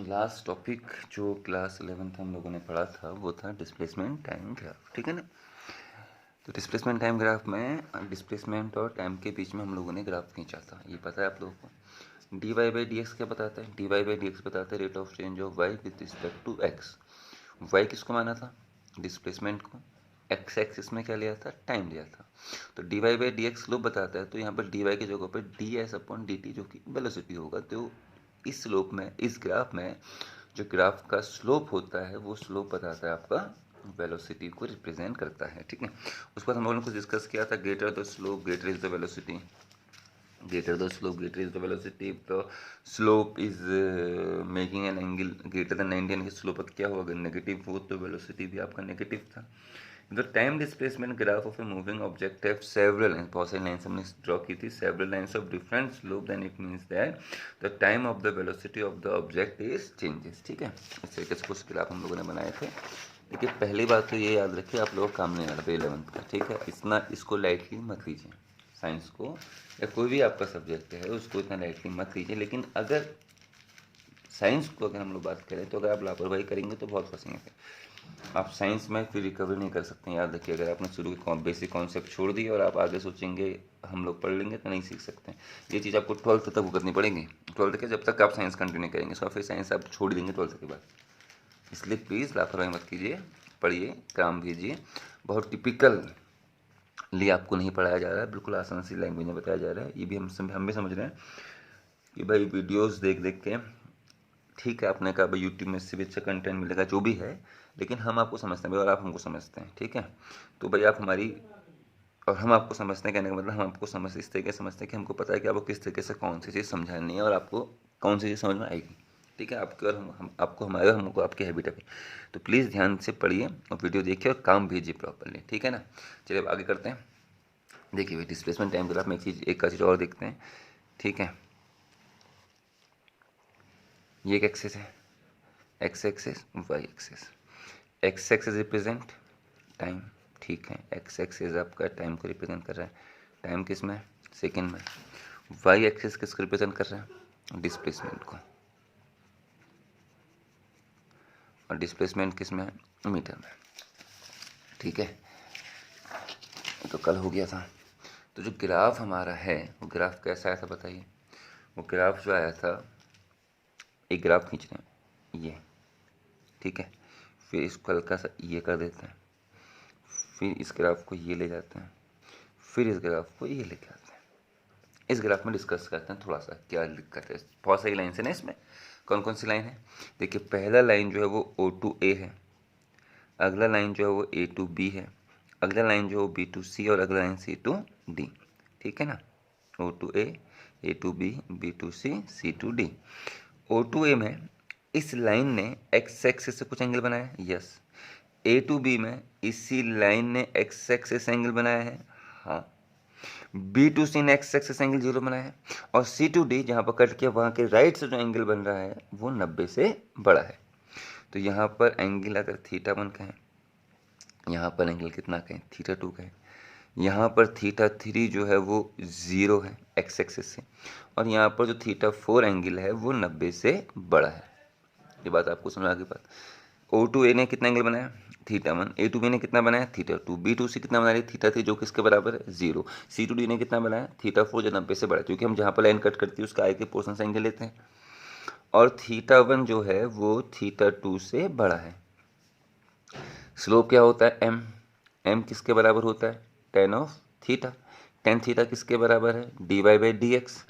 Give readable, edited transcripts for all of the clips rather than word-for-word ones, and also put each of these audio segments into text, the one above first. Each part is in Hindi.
लास्ट टॉपिक जो क्लास 11th हम लोगों ने पढ़ा था वो था डिस्प्लेसमेंट टाइम ग्राफ, ठीक है ना। तो डिस्प्लेसमेंट टाइम ग्राफ में डिस्प्लेसमेंट और टाइम के बीच में हम लोगों ने ग्राफ खींचा था, ये पता है आप लोगों को। D y by d x क्या बताता है? D y by d x बताता है rate of change of y with respect to x. Y किसको माना था? डिस्प्लेसमेंट को। एक्स एक्सिस में क्या लिया था? टाइम लिया था। तो d y by d x slope बताता है, तो यहाँ पर डी वाई की जगह पर D S upon d T जो कि वेलोसिटी होगा। तो इस स्लोप में, इस ग्राफ में जो ग्राफ का स्लोप होता है वो स्लोप बताता है आपका वेलोसिटी को रिप्रेजेंट करता है, ठीक है। उसके बाद हम लोगों ने कुछ डिस्कस किया था, greater the slope greater is the velocity, greater the slope greater is the velocity, if the slope is making an angle greater than 90 यानी कि स्लोप क्या होगा? अगर नेगेटिव हो तो वेलोसिटी भी आपका नेगेटिव था। The time displacement graph of a moving object have several lines, बहुत सारी लाइंस हमने ड्रॉ की थी, several lines of different slope, then it means that the time of the velocity of the object is changes, ठीक है। इस तरीके से कुछ ग्राफ हम लोगों ने बनाए थे। देखिए पहली बात तो ये याद रखिए, आप लोगों को काम नहीं आ रहा 11th का, ठीक है। इतना इसको लाइटली मत लीजिए, साइंस को या कोई भी आपका सब्जेक्ट है उसको इतना लाइटली मत लीजिए। लेकिन अगर साइंस को अगर हम लोग बात करें तो अगर आप लापरवाही करेंगे तो बहुत फंसेंगे। आप साइंस में फिर रिकवरी नहीं कर सकते हैं, याद रखिए। अगर आपने शुरू के बेसिक कॉन्सेप्ट छोड़ दिए और आप आगे सोचेंगे हम लोग पढ़ लेंगे तो नहीं सीख सकते। ये चीज़ आपको 12th तक भुगतनी पड़ेगी। 12th के जब तक आप साइंस कंटिन्यू करेंगे, सो फिर साइंस आप छोड़ देंगे 12th के बाद। इसलिए प्लीज़ लापरवाही मत कीजिए, पढ़िए, काम कीजिए। बहुत टिपिकल लिए आपको नहीं पढ़ाया जा रहा है, बिल्कुल आसान सी लैंग्वेज में बताया जा रहा है। ये भी हम भी समझ रहे हैं कि भाई वीडियोस देख देख के, ठीक है, आपने कहा भाई यूट्यूब में इससे भी अच्छा कंटेंट मिलेगा, जो भी है, लेकिन हम आपको समझते हैं भाई और आप हमको समझते हैं, ठीक है। तो भाई आप हमारी और हम आपको समझते हैं, कहने का मतलब हम आपको समझ इस तरीके से समझते हैं कि हमको पता है कि आपको किस तरीके से कौन सी चीज़ समझानी है और आपको कौन सी चीज़ समझ में आएगी, ठीक है। आपकी और हम आपको हमारे और हमको आपकी हैबिट है। तो प्लीज़ ध्यान से पढ़िए और वीडियो देखिए और काम भेजिए प्रॉपरली, ठीक है ना। चलिए अब आगे करते हैं। देखिए भाई डिस्प्लेसमेंट टाइम ग्राफ में एक चीज़ और देखते हैं, ठीक है। ये एक एक्सिस है, x axis y axis. X axis represent time, ठीक है। एक्स एक्सिस आपका टाइम को रिप्रेजेंट कर रहा है, टाइम किस में? सेकेंड में। वाई एक्सिस किसको रिप्रेजेंट कर रहा है? डिस्प्लेसमेंट को। और डिस्प्लेसमेंट किस में है? मीटर में, ठीक है। तो कल हो गया था। तो जो ग्राफ हमारा है वो ग्राफ कैसा आया था बताइए? वो ग्राफ जो आया था, एक ग्राफ खींच रहे हैं ये, ठीक है। फिर इसको हल्का सा ये कर देते हैं, फिर इस ग्राफ को ये ले जाते हैं, फिर इस ग्राफ को ये लेके आते हैं। इस ग्राफ में डिस्कस करते हैं थोड़ा सा क्या दिक्कत है। बहुत सारी लाइन है ना इसमें। कौन कौन सी लाइन है? देखिए पहला लाइन जो है वो O टू A है, अगला लाइन जो है वो A टू B है, अगला लाइन जो है वो B टू C और अगला लाइन C टू D, ठीक है ना। O to A, A to B, B to C, C to D। O to A में इस लाइन ने एक्स एक्सिस से कुछ एंगल बनाया है, यस। A टू B में इसी लाइन ने एक्स एक्सिस एंगल बनाया है, हाँ। बी टू सी ने एक्स एक्सिस एंगल 0 बनाया है, और सी टू डी जहाँ पर कट किया वहाँ के राइट से जो एंगल बन रहा है वो 90 से बड़ा है। तो यहाँ पर एंगल अगर थीटा 1 का है, यहाँ पर एंगल कितना का है? थीटा 2 का है। यहाँ पर थीटा 3 जो है वो 0 है एक्स एक्सिस से, और यहाँ पर जो थीटा 4 एंगल है वो 90 से बड़ा है। ये बात आपको समझ आ गई बात। O टू A ने कितना एंगल बनाया? थीटा 1। A टू B ने कितना बनाया? थीटा 2। B टू C कितना बना रही? थीटा 3 जो किसके बराबर है? 0। C टू D ने कितना बनाया? थीटा 4 जो 90 से बड़ा है, क्योंकि हम जहाँ पर लाइन कट करती है उसका आगे के पोर्शन से एंगल लेते हैं, और थीटा 1 जो है वो थीटा 2 से बड़ा है। स्लोप क्या होता है? M। M किसके बराबर होता है? tan of theta. tan theta किसके बराबर है? dy by d x.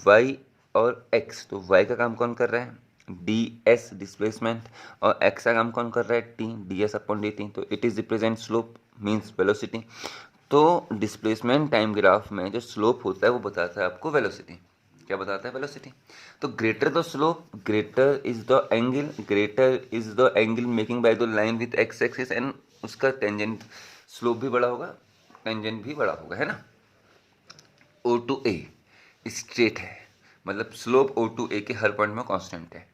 Y और x, तो y का काम कौन कर रहा है? ds डिस्प्लेसमेंट, और x का काम कौन कर रहा है? t ds upon dt। तो it is represent slope means velocity. तो डिस्प्लेसमेंट टाइम ग्राफ में जो स्लोप होता है वो बताता है आपको वेलोसिटी। क्या बताता है? वेलोसिटी। तो greater the slope greater is the angle, greater is the angle making by the line with x axis, and उसका टेंजेंट स्लोप भी बड़ा होगा, टेंजेंट भी बड़ा होगा, है ना। O टू A स्ट्रेट है, मतलब स्लोप ओ टू ए के हर पॉइंट में कांस्टेंट है।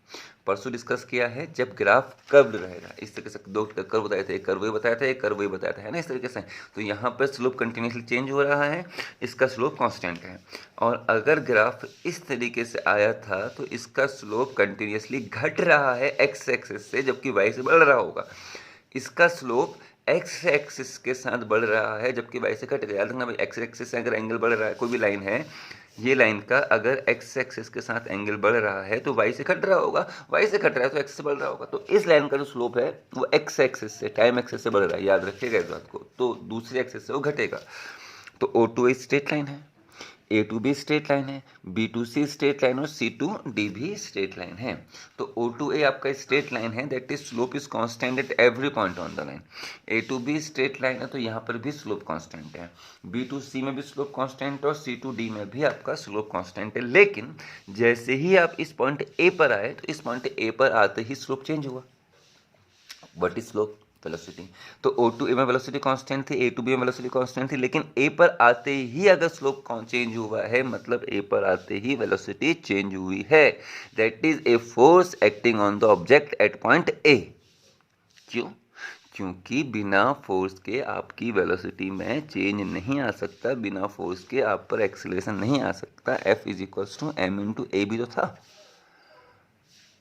परसों डिस्कस किया है जब ग्राफ कर्व्ड रहेगा, इस तरीके से दो कर्व बताए थे, एक कर्व वही बताया था, एक कर्व वही बताया था, है ना, इस तरीके से। तो यहाँ पर स्लोप कंटिन्यूसली चेंज हो रहा है, इसका स्लोप कांस्टेंट है। और अगर ग्राफ इस तरीके से आया था तो इसका स्लोप कंटिन्यूसली घट रहा है एक्स एक्सिस से, जबकि वाई से बढ़ रहा होगा। इसका स्लोप एक्स एक्सिस के साथ बढ़ रहा है जबकि वाई से घट गया। याद रखना भाई, एक्स एक्सिस से अगर एंगल बढ़ रहा है, कोई भी लाइन है, ये लाइन का अगर एक्स एक्सिस के साथ एंगल बढ़ रहा है तो वाई से घट रहा होगा, वाई से घट रहा है तो एक्स से बढ़ रहा होगा। तो इस लाइन का जो स्लोप है वो एक्स एक्सिस से, टाइम एक्सिस से बढ़ रहा है, याद रखिएगा इस बात को। तो दूसरे एक्सिस से वो घटेगा। तो O to A straight line है, A to B straight line है, B to C straight line और सी टू डी भी स्ट्रेट लाइन है। तो ओ टू ए आपका स्ट्रेट लाइन है, that is slope is constant at every point on the line. A to B straight line है तो यहाँ पर भी स्लोप कांस्टेंट है, बी टू सी में भी स्लोप कांस्टेंट और सी टू डी में भी आपका स्लोप कांस्टेंट है। लेकिन जैसे ही आप इस पॉइंट ए पर आए तो इस पॉइंट ए पर आते ही स्लोप चेंज हुआ। What is slope? वेलोसिटी। तो ओ टू ए में वेलोसिटी कांस्टेंट थी, ए टू बी में वेलोसिटी कांस्टेंट थी, लेकिन ए पर आते ही अगर स्लोप चेंज हुआ है, मतलब ए पर आते ही वेलोसिटी चेंज हुई है। That is a force acting on the object at point A. क्यों? क्योंकि बिना फोर्स के आपकी वेलोसिटी में चेंज नहीं आ सकता, बिना फोर्स के आप पर एक्सीलरेशन नहीं आ सकता। F is equals to M into A भी तो था।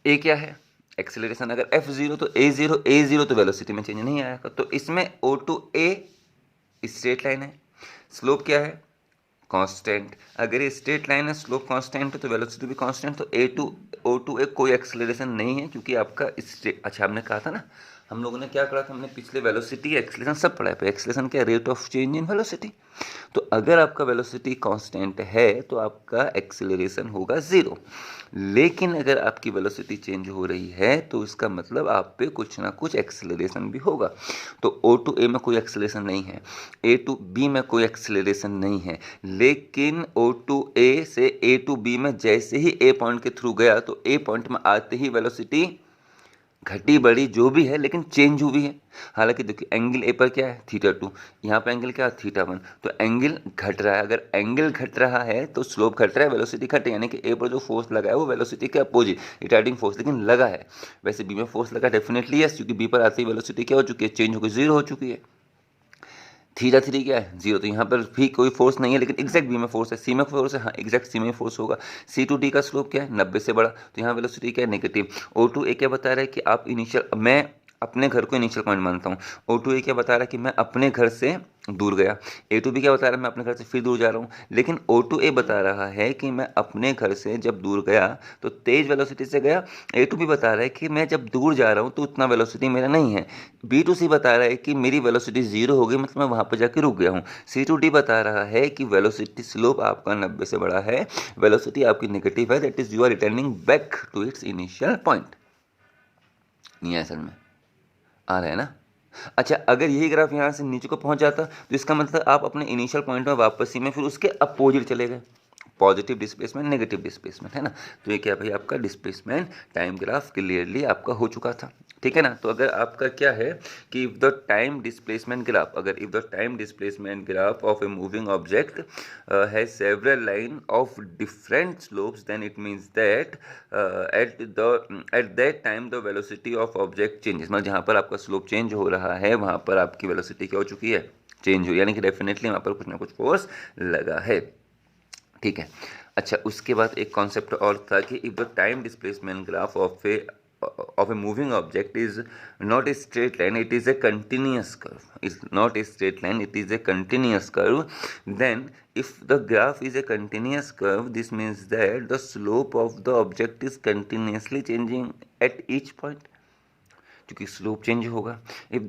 ए क्या है? एक्सेलरेशन। अगर एफ जीरो तो ए जीरो तो वेलोसिटी में चेंज नहीं आएगा। तो इसमें O to A straight line है, स्लोप क्या है? कांस्टेंट। अगर ये स्ट्रेट लाइन है, स्लोप कांस्टेंट है, तो वेलोसिटी भी कांस्टेंट। तो ए टू ओ टू ए कोई एक्सेलरेशन नहीं है क्योंकि आपका अच्छा हमने कहा था ना, हम लोगों ने क्या करा था, हमने पिछले वेलोसिटी एक्सेलरेशन सब पढ़ा है। एक्सेलरेशन क्या? Rate of change in velocity. तो अगर आपका वेलोसिटी कांस्टेंट है तो आपका एक्सेलरेशन होगा जीरो। लेकिन अगर आपकी वेलोसिटी चेंज हो रही है तो इसका मतलब आप पे कुछ ना कुछ एक्सेलरेशन भी होगा। तो ओ टू ए में कोई एक्सेलरेशन नहीं है, ए टू बी में कोई एक्सेलरेशन नहीं है, लेकिन ओ टू ए से ए टू बी में जैसे ही ए पॉइंट के थ्रू गया तो ए पॉइंट में आते ही वेलोसिटी घटी बढ़ी जो भी है लेकिन चेंज हुई है। हालांकि देखिए एंगल ए पर क्या है? थीटा टू, यहाँ पर एंगल क्या है? Theta one. तो एंगल घट रहा है। अगर एंगल घट रहा है तो स्लोप घट रहा है, वेलोसिटी घट, यानी कि ए पर जो फोर्स लगा है वो वेलोसिटी के अपोजिट रिटार्डिंग फोर्स लेकिन लगा है। वैसे बी में फोर्स लगा डेफिनेटली यस, क्योंकि बी पर आती ही वेलोसिटी क्या हो चुकी है? चेंज होकर जीरो हो चुकी है। थीटा थ्री क्या है? जीरो। तो यहाँ पर भी कोई फोर्स नहीं है, लेकिन एग्जैक्ट बी में फोर्स है, सी में फोर्स है, हाँ एग्जैक्ट सी में फोर्स होगा। सी टू डी का स्लोप क्या है? 90 से बड़ा। तो यहाँ वेलोसिटी क्या है? नेगेटिव। ओ टू ए क्या बता रहा है कि आप इनिशियल, मैं अपने घर को इनिशियल पॉइंट मानता हूँ। ओ टू ए क्या बता रहा है कि मैं अपने घर से दूर गया। ए टू बी क्या बता रहा है? मैं अपने घर से फिर दूर जा रहा हूँ। लेकिन ओ टू ए बता रहा है कि मैं अपने घर से जब दूर गया तो तेज वेलोसिटी से गया। ए टू बी बता रहा है कि मैं जब दूर जा रहा हूँ तो उतना वेलोसिटी मेरा नहीं है। बी टू सी बता रहा है कि मेरी वेलोसिटी जीरो हो गई, मतलब मैं वहाँ पर जाकर रुक गया हूँ। सी टू डी बता रहा है कि वेलोसिटी स्लोप आपका 90 से बड़ा है, वेलोसिटी आपकी नेगेटिव है, that is you are returning back to its initial point. नहीं है असल में? आ रहा है ना? अच्छा, अगर यही ग्राफ यहाँ से नीचे को पहुँच जाता तो इसका मतलब आप अपने इनिशियल पॉइंट में वापस ही में फिर उसके अपोजिट चले गए। पॉजिटिव डिस्प्लेसमेंट, नेगेटिव डिस्प्लेसमेंट, है ना? तो ये क्या भाई आपका डिस्प्लेसमेंट टाइम ग्राफ क्लियरली आपका हो चुका था, ठीक है ना? तो अगर आपका क्या है कि if the time displacement graph, अगर if the time displacement graph of a moving object has several line of different slopes, then it means that at that time the velocity of object changes. मतलब जहाँ पर आपका स्लोप चेंज हो रहा है वहाँ पर आपकी वेलोसिटी क्या हो चुकी है? चेंज हुई, यानी कि डेफिनेटली वहाँ पर कुछ ना कुछ फोर्स लगा है, ठीक है। अच्छा, उसके बाद एक कॉन्सेप्ट और था कि if the time displacement graph of a moving object is not a straight line, it is a continuous curve, is not a straight line, it is a continuous curve, then if the graph is a continuous curve, this means that the slope of the object is continuously changing at each point, क्योंकि स्लोप चेंज होगा। If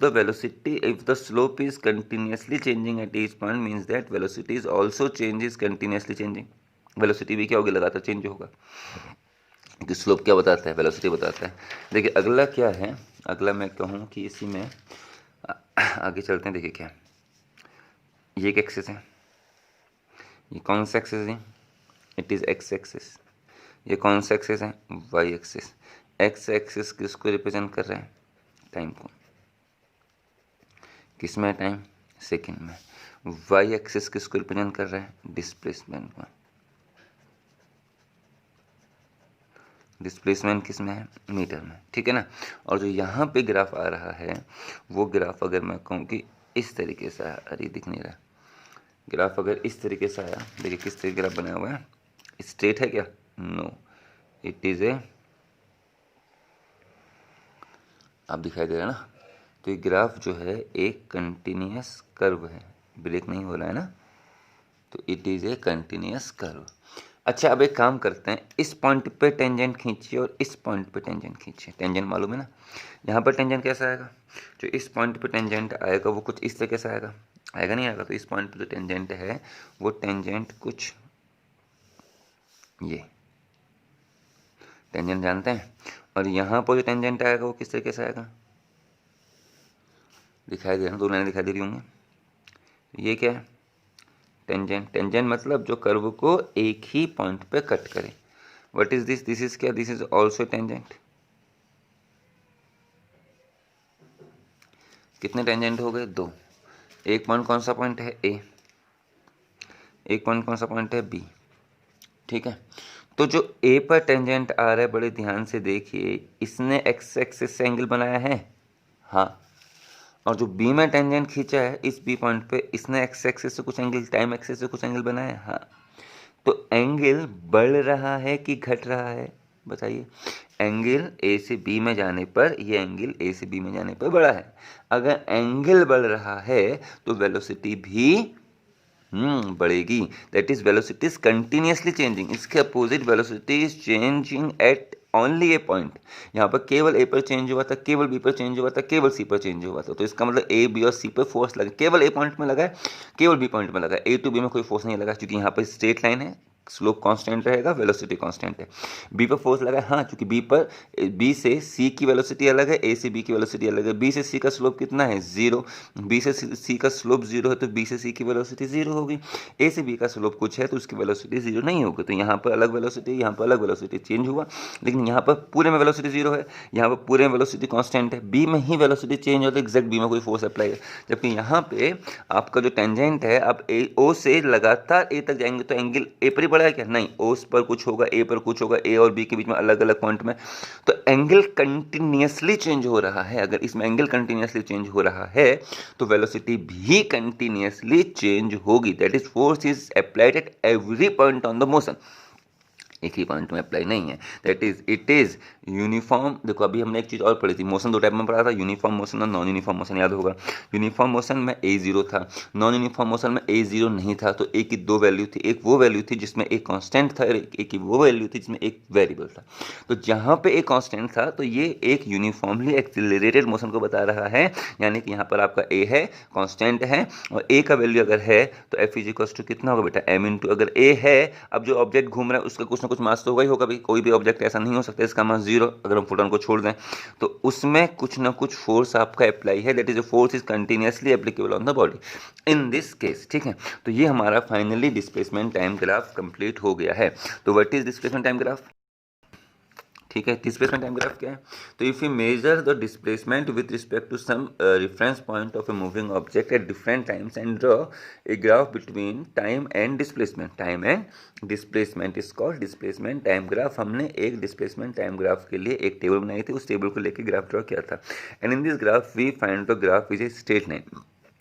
the slope is continuously changing at each point means that velocity is also changes continuously changing. Velocity भी क्या होगी? लगातार चेंज होगा, क्योंकि स्लोप क्या बताता है? वेलोसिटी बताता है। देखिए अगला क्या है, अगला मैं कहूँ कि इसी में आगे चलते हैं। देखिए क्या, ये एक एक्सिस है, ये कौन सा एक्सिस है? It is x axis. ये कौन सा एक्सिस है? Y axis. एक्स एक्सिस किसको रिप्रेजेंट कर रहे हैं? टाइम को। किस में? टाइम, सेकेंड में। वाई एक्सिस किसको रिप्रेजेंट कर रहा है? डिस्प्लेसमेंट को। डिस्प्लेसमेंट किस में है, मीटर में, ठीक है ना। और जो यहाँ पे ग्राफ आ रहा है वो ग्राफ अगर मैं कहूँ कि इस तरीके से, अरे दिख नहीं रहा, ग्राफ अगर इस तरीके से आया, देखिए किस तरीके ग्राफ बनाया हुआ है, स्ट्रेट है क्या, नो, इट इज़ ए, आप दिखाई दे रहा है ना। तो ये ग्राफ जो है एक कंटिन्यूस कर्व है, ब्रेक नहीं हो रहा है ना, तो it is a continuous curve. अच्छा, अब एक काम करते हैं, इस पॉइंट पे टेंजेंट खींचिए और इस पॉइंट पे टेंजेंट खींचिए। टेंजेंट मालूम है ना, यहाँ पर टेंजेंट कैसा आएगा, जो इस पॉइंट पे टेंजेंट आएगा वो कुछ इस तरीके से आएगा, आएगा नहीं आएगा। तो इस पॉइंट पे जो टेंजेंट है वो टेंजेंट कुछ ये टेंजेंट जानते हैं, और यहाँ पर जो टेंजेंट आएगा वो किस तरीके से आएगा, दिखाई दे रहा, दो लाइनें दिखाई दे रही होंगी। ये क्या है, टेंजेंट। टेंजेंट मतलब जो कर्व को एक ही पॉइंट पे कट करे। What is this, this is क्या, दिस इज ऑल्सो टेंजेंट। कितने टेंजेंट हो गए, दो। एक पॉइंट कौन सा पॉइंट है, ए, एक पॉइंट कौन सा पॉइंट है, बी, ठीक है। तो जो ए पर टेंजेंट आ रहा है, बड़े ध्यान से देखिए, इसने एक्स एक्सिस से एंगल बनाया है, हाँ, और जो बी में टेंजेंट खींचा है इस बी पॉइंट पे, इसने एक्स एक्सिस से कुछ एंगल, टाइम एक्सिस से कुछ एंगल बनाया है, हाँ। तो एंगल बढ़ रहा है कि घट रहा है, बताइए। एंगल ए से बी में जाने पर, ये एंगल ए से बी में जाने पर बढ़ा है। अगर एंगल बढ़ रहा है तो वेलोसिटी भी बढ़ेगी। That is velocity is continuously changing. इसके opposite velocity is changing at only a point. यहाँ पर केवल ए पर चेंज हुआ था, केवल बी पर चेंज हुआ था, केवल सी पर चेंज हुआ था। तो इसका मतलब ए, बी और सी पर फोर्स लगा, केवल ए पॉइंट में लगा है, केवल बी पॉइंट में लगा है, ए टू बी में कोई फोर्स नहीं लगा, क्योंकि यहाँ पर स्ट्रेट लाइन है, स्लोप कांस्टेंट रहेगा, वेलोसिटी कांस्टेंट है। बी पर फोर्स लगा है, हाँ, क्योंकि बी पर, बी से सी की वेलोसिटी अलग है, ए से बी की वेलोसिटी अलग है। बी से सी का स्लोप कितना है, जीरो। बी से सी का स्लोप जीरो है तो बी से सी की वेलोसिटी जीरो होगी। ए से बी का स्लोप कुछ है तो उसकी वेलोसिटी जीरो नहीं होगी। तो यहाँ पर अलग वेलोसिटी, यहाँ पर अलग वेलोसिटी, चेंज हुआ। लेकिन यहाँ पर पूरे में वेलोसिटी जीरो है, यहाँ पर पूरे में वेलोसिटी कांस्टेंट है। बी में ही वेलोसिटी चेंज होती है, एग्जैक्ट बी में कोई फोर्स अप्लाई है। जबकि यहाँ पे आपका जो टेंजेंट है, आप ए, ओ से लगातार ए तक जाएंगे तो एंगल ए पर ही बढ़ा है क्या, नहीं, ओ पर कुछ होगा, ए पर कुछ होगा, ए और बी के बीच में अलग अलग पॉइंट में। तो एंगल कंटिन्यूसली चेंज हो रहा है। अगर इसमें एंगल कंटिन्यूसली चेंज हो रहा है तो वेलोसिटी भी कंटिन्यूसली चेंज होगी। That is force is applied at every point on the motion, एक ही पॉइंट में अप्लाई नहीं है। That is, it is uniform. देखो अभी हमने एक चीज़ और पढ़ी थी, मोशन दो टाइप में पढ़ा था, यूनिफॉर्म मोशन और नॉन यूनिफॉर्म मोशन, याद होगा। यूनिफॉर्म मोशन में ए जीरो था, नॉन यूनिफॉर्म मोशन में ए जीरो नहीं था। तो ए की दो वैल्यू थी, एक वो वैल्यू थी जिसमें एक कांस्टेंट था, एक की वो वैल्यू थी जिसमें एक वेरिएबल था। तो जहाँ पे एक कांस्टेंट था तो ये एक यूनिफॉर्मली एक्सिलरेटेड मोशन को बता रहा है, यानी कि यहाँ पर आपका ए है, कांस्टेंट है, और ए का वैल्यू अगर है तो एफ इज इक्वल टू कितना होगा बेटा, एम इंटू, अगर ए है, अब जो ऑब्जेक्ट घूम रहा है उसका कुछ ना कुछ मास तो होगा ही होगा भाई, कोई भी ऑब्जेक्ट ऐसा नहीं हो सकता इसका मास जीरो। अगर हम फोटोन को छोड़ दें तो उसमें कुछ ना कुछ फोर्स आपका अप्लाई है, that is a force is continuously applicable on the body in this case, ठीक है। तो ये हमारा finally displacement time graph complete हो गया है। तो what is displacement time graph, ठीक है। डिस्प्लेसमेंट टाइम ग्राफ क्या है, तो if you measure the displacement with respect to some reference point of a moving object at different times and draw a graph between time and displacement, time and displacement is called displacement time graph. हमने एक डिस्प्लेसमेंट टाइम ग्राफ के लिए एक टेबल बनाई थी, उस टेबल को लेकर ग्राफ ड्रॉ किया था। And in this graph we find the graph is a straight line,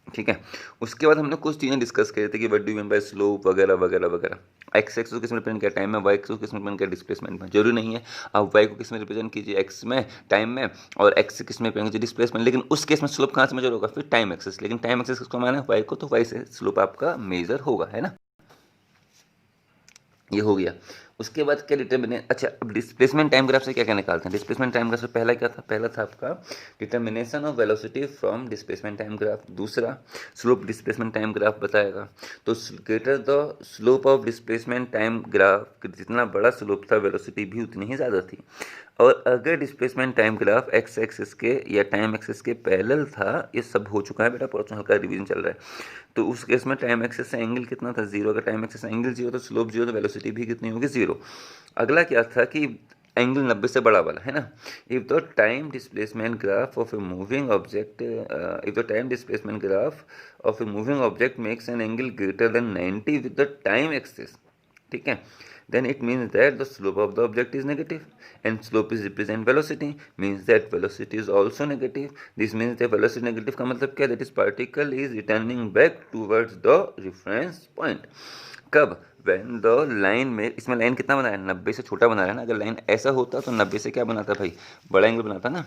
ठीक है। उसके बाद हमने कुछ चीज़ें डिस्कस करे थे कि what do you mean by slope वगैरह वगैरह वगैरह। एक्स एक्स को किस में रिप्रेजेंट किया, टाइम में, वाई एक्स को किस में रिप्रेजेंट किया, डिस्प्लेसमेंट में। जरूरी नहीं है आप वाई को किस में रिप्रेजेंट कीजिए, एक्स में, टाइम में, और एक्स किस में रिप्रेजेंट कीजिए, डिस्प्लेसमेंट। लेकिन उस केस में स्लोप कहाँ से मेजर होगा, फिर टाइम एक्सेस। लेकिन टाइम एक्सेस किसको माना है, वाई को, तो वाई से स्लोप आपका मेजर होगा, है ना। ये हो गया। उसके बाद क्या डिटर्मिनेशन, अच्छा अब डिस्प्लेसमेंट टाइम ग्राफ से क्या क्या निकालते हैं। डिस्प्लेसमेंट टाइम ग्राफ से पहला क्या था, पहला था आपका determination of velocity from displacement time graph. दूसरा स्लोप डिस्प्लेसमेंट टाइम ग्राफ बताएगा। तो greater the slope of displacement time graph, जितना बड़ा स्लोप था वेलोसिटी भी उतनी ही ज़्यादा थी। और अगर displacement time graph x axis के या टाइम एक्सिस के पैरेलल था, ये सब हो चुका है बेटा, परसों हल्का रिवीजन चल रहा है, तो उस केस में टाइम एक्सिस से एंगल कितना था, जीरो। अगर टाइम एक्सिस से एंगल जीरो तो स्लोप जीरो, तो वेलोसिटी भी कितनी होगी, जीरो। अगला क्या था कि एंगल 90 से बड़ा वाला, है ना। If the time displacement graph of a moving object, if the time displacement graph of a moving object makes an angle greater than 90 with the time axis, ठीक है, then it means that the slope of the object is negative, and slope is represent velocity, means that velocity is also negative. This means that velocity negative का मतलब क्या, that is particle is returning back towards the reference point. कब, when the line में, इसमें लाइन कितना बना है, 90 से छोटा बना रहा है ना, अगर लाइन ऐसा होता तो 90 से क्या बनाता भाई, बड़ा एंगल बनाता ना,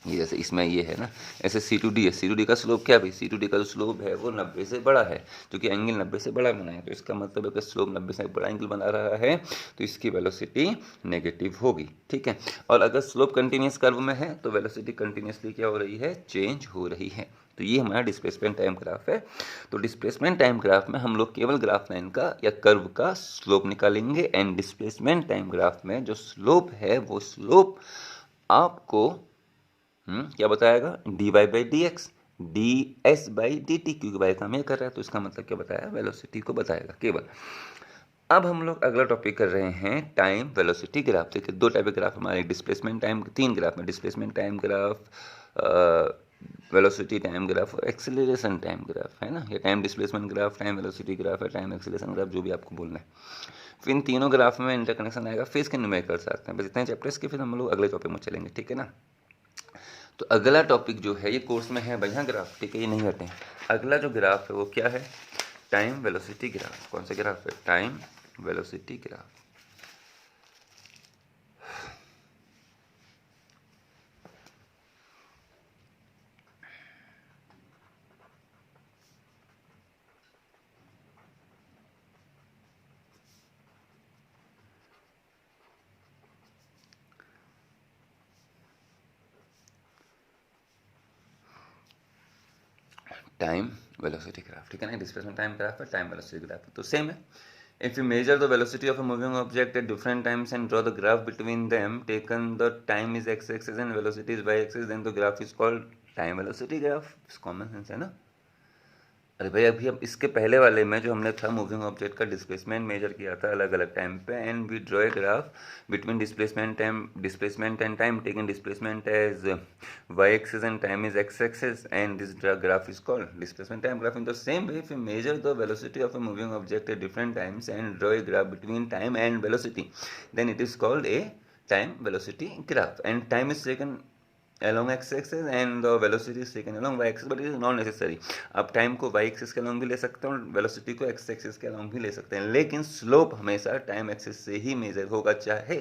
ये जैसे इसमें ये है ना, ऐसे C2D है, C2D का स्लोप क्या है भाई, C2D का जो स्लोप है वो 90 से बड़ा है, क्योंकि एंगल 90 से बड़ा बना है, तो इसका मतलब है कि स्लोप 90 से बड़ा एंगल बना रहा है, तो इसकी वेलोसिटी नेगेटिव होगी, ठीक है। और अगर स्लोप कंटिन्यूस कर्व में है तो वेलोसिटी कंटिन्यूसली क्या हो रही है, चेंज हो रही है। तो ये हमारा डिस्प्लेसमेंट टाइम ग्राफ है। तो डिस्प्लेसमेंट टाइम ग्राफ में हम लोग केवल ग्राफ लाइन का या कर्व का स्लोप निकालेंगे, एंड डिस्प्लेसमेंट टाइम ग्राफ में जो स्लोप है वो स्लोप आपको क्या बताएगा, dy by d x, D S by D T, क्योंकि बाई काम ये कर रहा है तो इसका मतलब क्या बताया, वेलोसिटी को बताएगा केवल। अब हम लोग अगला टॉपिक कर रहे हैं टाइम वेलोसिटी ग्राफ। देखिए दो टाइप के ग्राफ हमारे, डिस्प्लेसमेंट टाइम, तीन ग्राफ में, displacement time graph, velocity time graph और एक्सेलरेशन टाइम ग्राफ, है ना। ये time displacement graph, time velocity graph है, टाइम एक्सेलरेशन ग्राफ, जो भी आपको बोलना है। फिर इन तीनों ग्राफ में इंटरकनेक्शन आएगा, फिर इसके न्यूमेरिकल्स आते हैं। बस इतने चैप्टर्स के फिर हम लोग अगले टॉपिक में चलेंगे, ठीक है ना। तो अगला टॉपिक जो है ये कोर्स में है बढ़िया ग्राफ, ठीक है, ये नहीं हटे। अगला जो ग्राफ है वो क्या है, टाइम वेलोसिटी ग्राफ। कौन सा ग्राफ है, time velocity graph. Time velocity graph, ठीक है ना। डिस्प्लेसमेंट टाइम ग्राफ है, टाइम वेलोसिटी ग्राफ है, तो सेम है। If you measure the velocity of a moving object at different times and draw the graph between them, taken the time is x-axis and velocity is y-axis, then the graph is called time velocity graph. Common sense है ना। अरे भाई अभी अब इसके पहले वाले में जो हमने था मूविंग ऑब्जेक्ट का डिस्प्लेसमेंट मेजर किया था अलग अलग टाइम पे, and we draw a graph between displacement and time, taking displacement as y axis and time is x axis, and this graph is called displacement time graph. In the same way if you measure the velocity of a moving object at different times and draw a graph between time and velocity, then it is called a time velocity graph, and time is taken along x-axis and the velocity is taken along y-axis, but it is not necessary। आप टाइम को y-axis के along भी ले सकते हैं और वेलोसिटी को x-axis के along भी ले सकते हैं, लेकिन स्लोप हमेशा टाइम एक्सिस से ही मेजर होगा, चाहे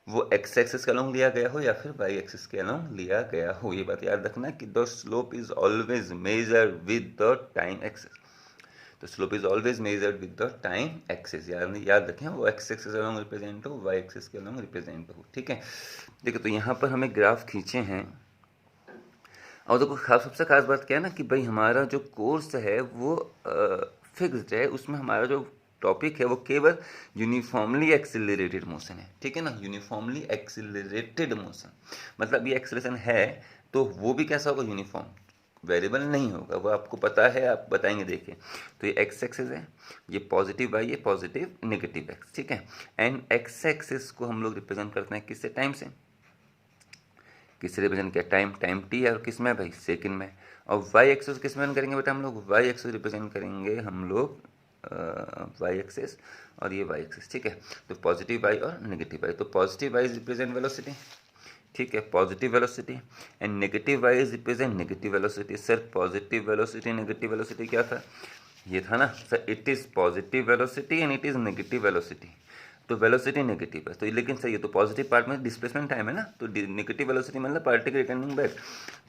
वो x-axis के along लिया गया हो या फिर y-axis के along लिया गया हो। ये बात याद रखना कि the slope is always major with the time axis. तो slope is always measured with the time axis, याद रखें, वो एक्स एक्सिस अलॉन्ग रिप्रेजेंट हो, वाई एक्सिस के अलॉन्ग रिप्रेजेंट हो, ठीक है। देखो तो यहाँ पर हमें ग्राफ खींचे हैं, और देखो सबसे खास बात क्या है ना कि भाई हमारा जो कोर्स है वो फिक्स्ड है, उसमें हमारा जो टॉपिक है वो केवल यूनिफॉर्मली एक्सिलरेटेड मोशन है, ठीक है ना। यूनिफॉर्मली एक्सिलरेटेड मोशन मतलब ये एक्सेलरेशन है तो वो भी कैसा होगा, यूनिफॉर्म, वेरिएबल नहीं होगा, वो आपको पता है, आप बताएंगे। देखिए तो ये एक्स एक्सिस है, ये पॉजिटिव वाई, ये पॉजिटिव नेगेटिव एक्स, ठीक है। एंड एक्स एक्सिस को हम लोग रिप्रेजेंट करते हैं किससे, टाइम से। किससे रिप्रेजेंट किया, टाइम टी है, और किस में भाई, सेकंड में। और वाई एक्सिस किस में करेंगे बेटा, हम लोग वाई एक्सिस रिप्रेजेंट करेंगे हम लोग वाई एक्सिस, और ये वाई एक्सिस, ठीक है। तो पॉजिटिव वाई और नेगेटिव वाई, तो पॉजिटिव वाई रिप्रेजेंट वेलोसिटी, ठीक है, positive velocity, and negative y is represent negative velocity. Sir positive velocity negative velocity क्या था, ये था ना sir, it is positive velocity and it is negative velocity. तो वेलोसिटी नेगेटिव है, तो लेकिन सही है, तो पॉजिटिव पार्ट में डिस्प्लेसमेंट टाइम है ना, तो नेगेटिव वेलोसिटी मतलब particle returning back.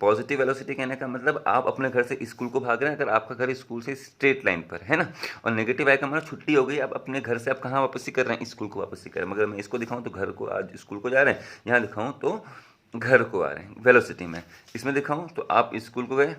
Positive velocity कहने का मतलब आप अपने घर से स्कूल को भाग रहे हैं, अगर आपका घर स्कूल से स्ट्रेट लाइन पर है ना, और नेगेटिव आई का मतलब छुट्टी हो गई, आप अपने घर से आप कहाँ वापसी कर रहे हैं, स्कूल को वापसी कर रहे हैं। मगर मैं इसको दिखाऊँ तो घर को, आज स्कूल को जा रहे हैं, यहाँ दिखाऊँ तो घर को आ रहे हैं वेलोसिटी में। इसमें दिखाऊँ तो आप स्कूल को गए,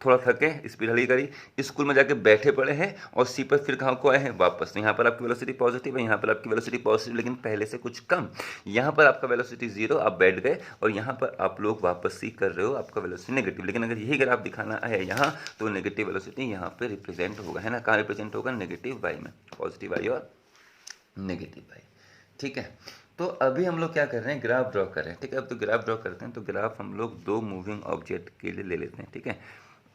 थोड़ा थके, स्पीड हल्की करी, स्कूल में जाके बैठे पड़े हैं, और सी पर फिर कहाँ को आए हैं, वापस। यहाँ पर आपकी वेलोसिटी पॉजिटिव है, यहाँ पर आपकी वेलोसिटी पॉजिटिव लेकिन पहले से कुछ कम। यहाँ पर आपका वेलोसिटी जीरो, आप बैठ गए, और यहाँ पर आप लोग वापसी कर रहे हो, आपका वेलोसिटी नेगेटिव। लेकिन अगर यही ग्राफ दिखाना है यहाँ, तो नेगेटिव वेलोसिटी यहाँ पर रिप्रेजेंट होगा, है ना। कहाँ रिप्रेजेंट होगा, नेगेटिव वाई में, पॉजिटिव वाई और नेगेटिव वाई, ठीक है। तो अभी हम लोग क्या कर रहे हैं, ग्राफ ड्रॉ कर रहे हैं, ठीक है। अब तो ग्राफ ड्रॉ करते हैं, तो ग्राफ हम लोग दो मूविंग ऑब्जेक्ट के लिए ले लेते हैं, ठीक है।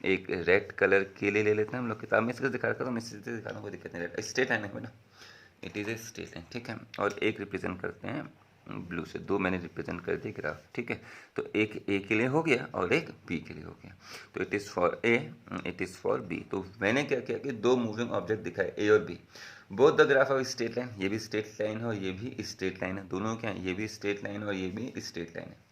एक रेड कलर के लिए ले लेते हैं हम लोग, किताब में इसको दिखा रखा था, मैं इससे दिखा रहा हूँ, कोई दिक्कत नहीं, रेड स्ट्रेट लाइन है ना, it is a straight line, ठीक है। और एक रिप्रेजेंट करते हैं ब्लू से, दो मैंने रिप्रेजेंट कर दिए ग्राफ, ठीक है। तो एक ए के लिए हो गया और एक बी के लिए हो गया। तो it is for A, it is for B. तो मैंने क्या किया कि दो मूविंग ऑब्जेक्ट दिखाए ए और B, both the graph of straight line, ये भी स्ट्रेट लाइन है और ये भी स्ट्रेट लाइन है, दोनों क्या है, ये भी स्ट्रेट लाइन और ये भी स्ट्रेट लाइन है।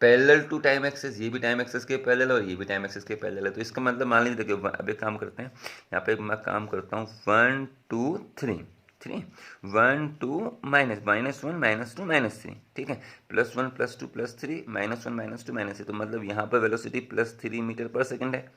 पैरेलल टू टाइम एक्सेस, ये भी टाइम एक्सेस के पैरेलल और ये भी टाइम एक्सेस के पैरेलल है। तो इसका मतलब मान लीजिए, देखिए अब एक काम करते हैं, यहाँ पे मैं काम करता हूँ 1 2 3 3 1 2 -1 -2 -3, ठीक है, +1 +2 +3 -1 -2 -3। तो मतलब यहाँ पर वेलोसिटी +3 मीटर पर सेकंड है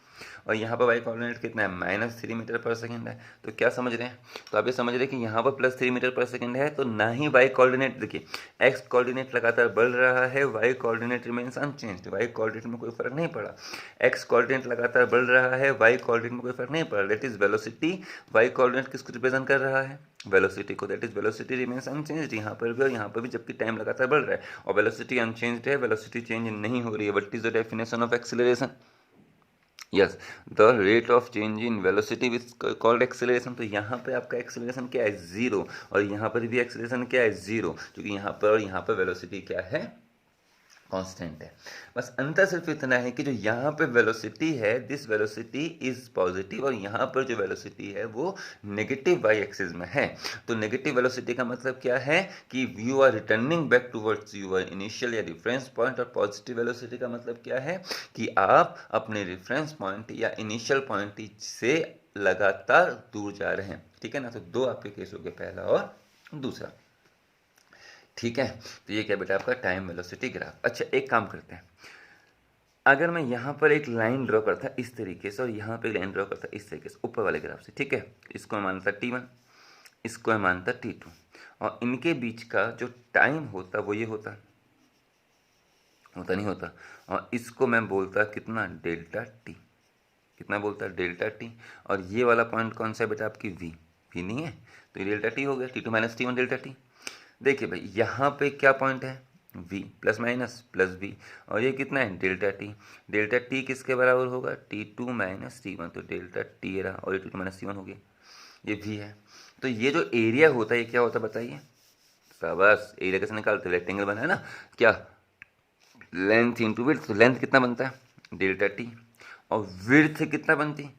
और यहाँ पर वाई कोऑर्डिनेट कितना है, -3 मीटर पर सेकंड है। तो क्या समझ रहे हैं, तो आप ये समझ रहे हैं कि यहाँ पर +3 मीटर पर सेकंड है, तो ना ही वाई कोऑर्डिनेट, देखिए एक्स कोऑर्डिनेट लगातार बढ़ रहा है, y coordinate remains unchanged, y coordinate में कोई फर्क नहीं पड़ा। एक्स कोऑर्डिनेट लगातार बढ़ रहा है, वाई कोऑर्डिनेट में कोई फर्क नहीं पड़ा। That is velocity, y coordinate किसको रिप्रेजेंट कर रहा है, वेलोसिटी को। That is velocity remains unchanged, यहाँ पर भी और यहाँ पर भी, जबकि टाइम लगातार बढ़ रहा है और वेलोसिटी अनचेंज्ड है, वेलोसिटी चेंज नहीं हो रही है। What is the definition of acceleration, yes, the rate of change in velocity which called acceleration. तो यहाँ पे आपका एक्सेलरेशन क्या है, 0, और यहाँ पर भी एक्सेलरेशन क्या है, 0, क्योंकि यहाँ पर और यहाँ पर वेलोसिटी क्या है, कांस्टेंट है। बस अंतर सिर्फ इतना है कि जो यहाँ पे वेलोसिटी है, दिस वेलोसिटी इज पॉजिटिव, और यहाँ पर जो वेलोसिटी है वो नेगेटिव वाई एक्सिस में है। तो नेगेटिव वेलोसिटी का मतलब क्या है कि you are returning back towards your initial या रिफरेंस पॉइंट, और पॉजिटिव वेलोसिटी का मतलब क्या है कि आप अपने रिफरेंस पॉइंट या इनिशियल पॉइंट से लगातार दूर जा रहे हैं, ठीक है ना। तो दो आपके केस हो गए, पहला और दूसरा, ठीक है। तो ये क्या बेटा आपका टाइम वेलोसिटी ग्राफ। अच्छा एक काम करते हैं, अगर मैं यहाँ पर एक लाइन ड्रॉ करता इस तरीके से और यहाँ पे लाइन ड्रॉ करता इस तरीके से ऊपर वाले ग्राफ से, ठीक है, इसको मैं मानता T1, इसको मैं मानता T2, और इनके बीच का जो टाइम होता वो ये होता नहीं होता, और इसको मैं बोलता कितना, डेल्टा टी, कितना बोलता है, डेल्टा टी। और ये वाला पॉइंट कौन सा है बेटा, आपकी वी नहीं है, तो ये डेल्टा टी हो गया, T2 - T1 डेल्टा टी। देखिए भाई यहाँ पे क्या पॉइंट है, v plus minus plus v, और ये कितना है, डेल्टा टी। डेल्टा टी किसके बराबर होगा, T2 - T1, तो डेल्टा टी रहा और ये T2 - T1 हो गया, ये v है। तो ये जो एरिया होता है ये क्या होता है बताइए, बस एरिया कैसे निकालते हैं, रेक्टेंगल बना है ना, क्या लेंथ इंटू विड्थ, तो लेंथ कितना बनता है, डेल्टा टी, और विड्थ कितना बनती,